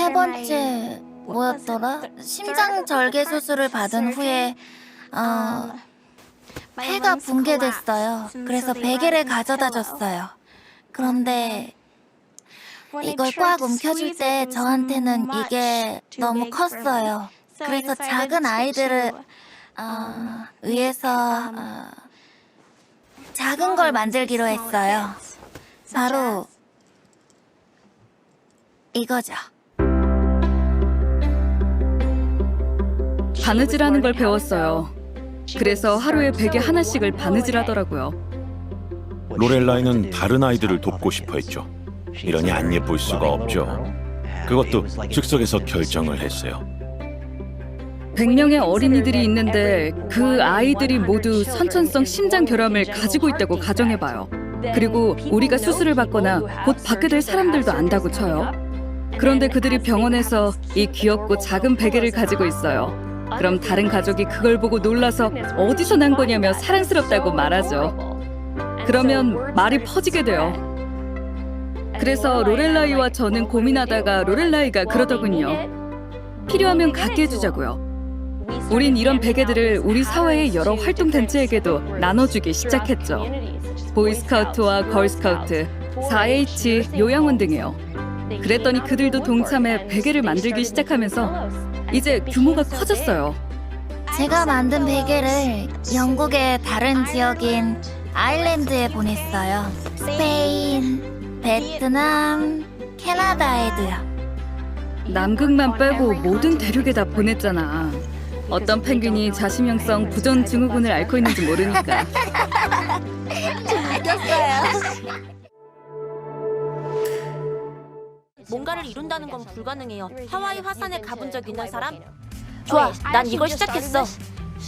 세 번째 뭐였더라? 심장 절개 수술을 받은 후에 폐가 붕괴됐어요. 그래서 베개를 가져다 줬어요. 그런데 이걸 꽉 움켜줄 때 저한테는 이게 너무 컸어요. 그래서 작은 아이들을 위해서 작은 걸 만들기로 했어요. 바로 이거죠. 바느질하는 걸 배웠어요. 그래서 하루에 베개 하나씩을 바느질하더라고요. 로렐라이는 다른 아이들을 돕고 싶어 했죠. 이러니 안 예쁠 수가 없죠. 그것도 즉석에서 결정을 했어요. 100명의 어린이들이 있는데 그 아이들이 모두 선천성 심장 결함을 가지고 있다고 가정해봐요. 그리고 우리가 수술을 받거나 곧 받게 될 사람들도 안다고 쳐요. 그런데 그들이 병원에서 이 귀엽고 작은 베개를 가지고 있어요. 그럼 다른 가족이 그걸 보고 놀라서 어디서 난 거냐며 사랑스럽다고 말하죠. 그러면 말이 퍼지게 돼요. 그래서 로렐라이와 저는 고민하다가 로렐라이가 그러더군요. 필요하면 갖게 해주자고요. 우린 이런 베개들을 우리 사회의 여러 활동단체에게도 나눠주기 시작했죠. 보이스카우트와 걸스카우트, 4H, 요양원 등이요. 그랬더니 그들도 동참해 베개를 만들기 시작하면서 이제 규모가 커졌어요. 제가 만든 베개를 영국의 다른 지역인 아일랜드에 보냈어요. 스페인, 베트남, 캐나다에도요. 남극만 빼고 모든 대륙에 다 보냈잖아. 어떤 펭귄이 자심형성 부전 증후군을 앓고 있는지 모르니까. 뭔가를 이룬다는 건 불가능해요. 하와이 화산에 가본 적 있는 사람? 좋아, 난 이걸 시작했어.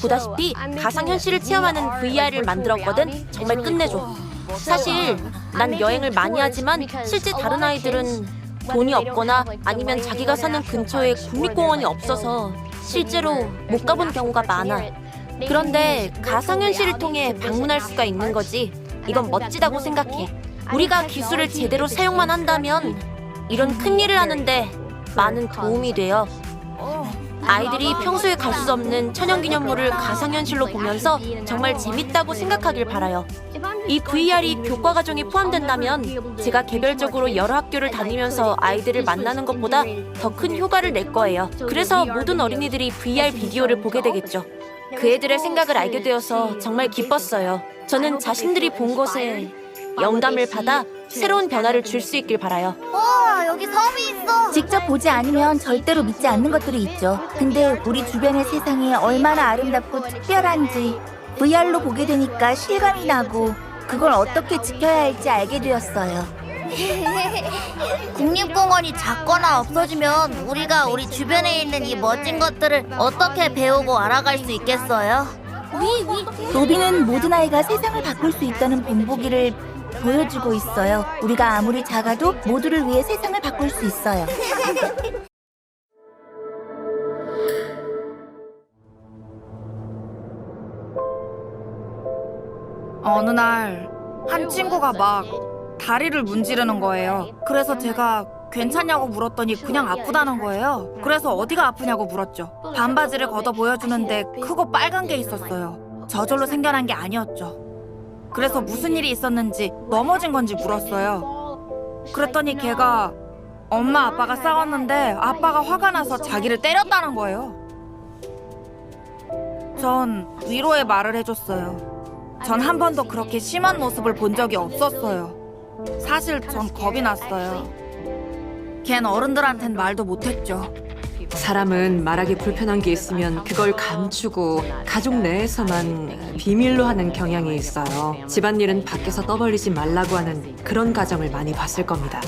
보다시피 가상현실을 체험하는 VR을 만들었거든. 정말 끝내줘. 사실 난 여행을 많이 하지만 실제 다른 아이들은 돈이 없거나 아니면 자기가 사는 근처에 국립공원이 없어서 실제로 못 가본 경우가 많아. 그런데 가상현실을 통해 방문할 수가 있는 거지. 이건 멋지다고 생각해. 우리가 기술을 제대로 사용만 한다면 이런 큰일을 하는데 많은 도움이 돼요. 아이들이 평소에 갈 수 없는 천연기념물을 가상현실로 보면서 정말 재밌다고 생각하길 바라요. 이 VR이 교과 과정에 포함된다면 제가 개별적으로 여러 학교를 다니면서 아이들을 만나는 것보다 더 큰 효과를 낼 거예요. 그래서 모든 어린이들이 VR 비디오를 보게 되겠죠. 그 애들의 생각을 알게 되어서 정말 기뻤어요. 저는 자신들이 본 것에 영감을 받아 새로운 변화를 줄 수 있길 바라요. 우와, 여기 섬이 있어. 직접 보지 않으면 절대로 믿지 않는 것들이 있죠. 근데 우리 주변의 세상이 얼마나 아름답고 특별한지 VR로 보게 되니까 실감이 나고 그걸 어떻게 지켜야 할지 알게 되었어요. 국립공원이 작거나 없어지면 우리가 우리 주변에 있는 이 멋진 것들을 어떻게 배우고 알아갈 수 있겠어요? 로비는 모든 아이가 세상을 바꿀 수 있다는 본보기를 보여주고 있어요. 우리가 아무리 작아도 모두를 위해 세상을 바꿀 수 있어요. 어느 날 한 친구가 막 다리를 문지르는 거예요. 그래서 제가 괜찮냐고 물었더니 그냥 아프다는 거예요. 그래서 어디가 아프냐고 물었죠. 반바지를 걷어 보여주는데 크고 빨간 게 있었어요. 저절로 생겨난 게 아니었죠. 그래서 무슨 일이 있었는지 넘어진 건지 물었어요. 그랬더니 걔가 엄마 아빠가 싸웠는데 아빠가 화가 나서 자기를 때렸다는 거예요. 전 위로의 말을 해줬어요. 전 한 번도 그렇게 심한 모습을 본 적이 없었어요. 사실 전 겁이 났어요. 걘 어른들한텐 말도 못했죠. 사람은 말하기 불편한 게 있으면 그걸 감추고 가족 내에서만 비밀로 하는 경향이 있어요. 집안일은 밖에서 떠벌리지 말라고 하는 그런 가정을 많이 봤을 겁니다.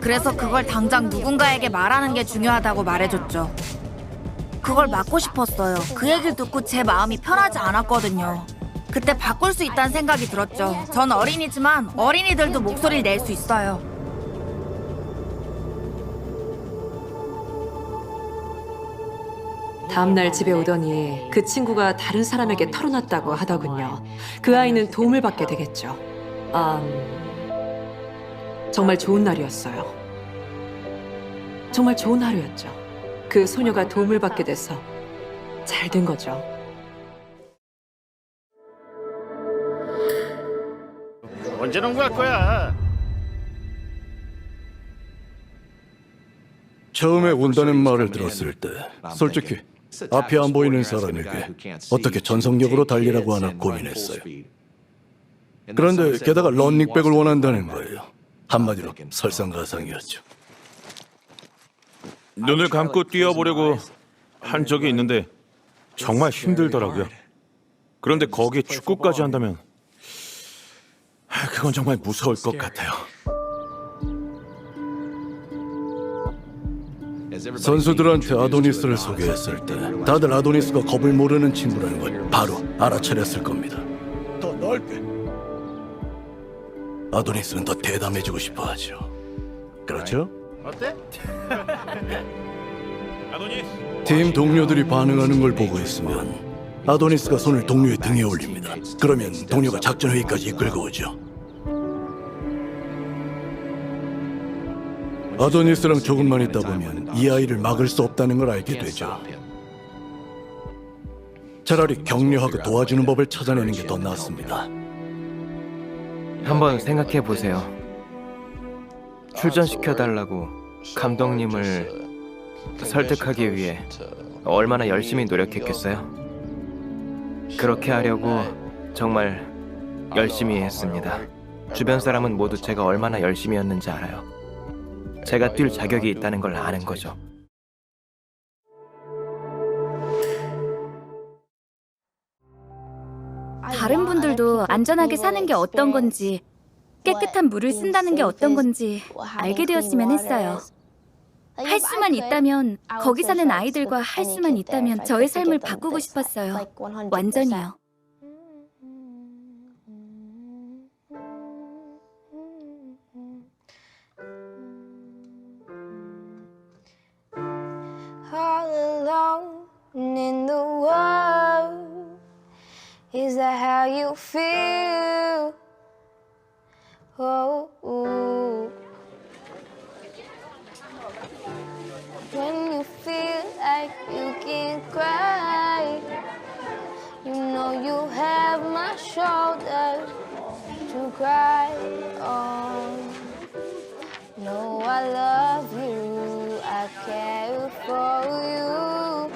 그래서 그걸 당장 누군가에게 말하는 게 중요하다고 말해줬죠. 그걸 막고 싶었어요. 그 얘기를 듣고 제 마음이 편하지 않았거든요. 그때 바꿀 수 있다는 생각이 들었죠. 전 어린이지만 어린이들도 목소리를 낼 수 있어요. 다음날 집에 오더니 그 친구가 다른 사람에게 털어놨다고 하더군요. 그 아이는 도움을 받게 되겠죠. 정말 좋은 날이었어요. 정말 좋은 하루였죠. 그 소녀가 도움을 받게 돼서 잘 된 거죠. 언제 농구할 거야? 처음에 온다는 말을 들었을 때 솔직히 앞이 안 보이는 사람에게 어떻게 전속력으로 달리라고 하나 고민했어요. 그런데 게다가 런닝백을 원한다는 거예요. 한마디로 설상가상이었죠. 눈을 감고 뛰어보려고 한 적이 있는데 정말 힘들더라고요. 그런데 거기에 축구까지 한다면 그건 정말 무서울 것 같아요. 선수들한테 아도니스를 소개했을 때 다들 아도니스가 겁을 모르는 친구라는 걸 바로 알아차렸을 겁니다. 더 넓게. 아도니스는 더 대담해지고 싶어 하죠. 그렇죠? 어때? 팀 동료들이 반응하는 걸 보고 있으면 아도니스가 손을 동료의 등에 올립니다. 그러면 동료가 작전 회의까지 이끌고 오죠. 아도니스랑 조금만 있다 보면 이 아이를 막을 수 없다는 걸 알게 되죠. 차라리 격려하고 도와주는 법을 찾아내는 게 더 낫습니다. 한번 생각해 보세요. 출전시켜달라고 감독님을 설득하기 위해 얼마나 열심히 노력했겠어요? 그렇게 하려고 정말 열심히 했습니다. 주변 사람은 모두 제가 얼마나 열심히 했는지 알아요. 제가 뛸 자격이 있다는 걸 아는 거죠. 다른 분들도 안전하게 사는 게 어떤 건지, 깨끗한 물을 쓴다는 게 어떤 건지 알게 되었으면 했어요. 할 수만 있다면, 거기 사는 아이들과 할 수만 있다면 저의 삶을 바꾸고 싶었어요. 완전히요. All alone in the world. Is that how you feel? Oh, when you feel like you can't cry, you know you have my shoulder to cry on. No, I love you, I care for you,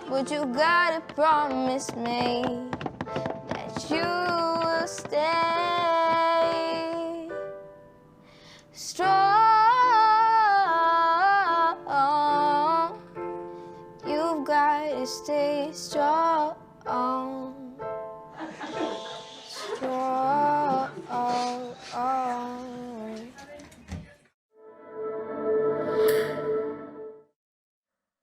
but you gotta promise me that you will stay strong. You've gotta stay strong.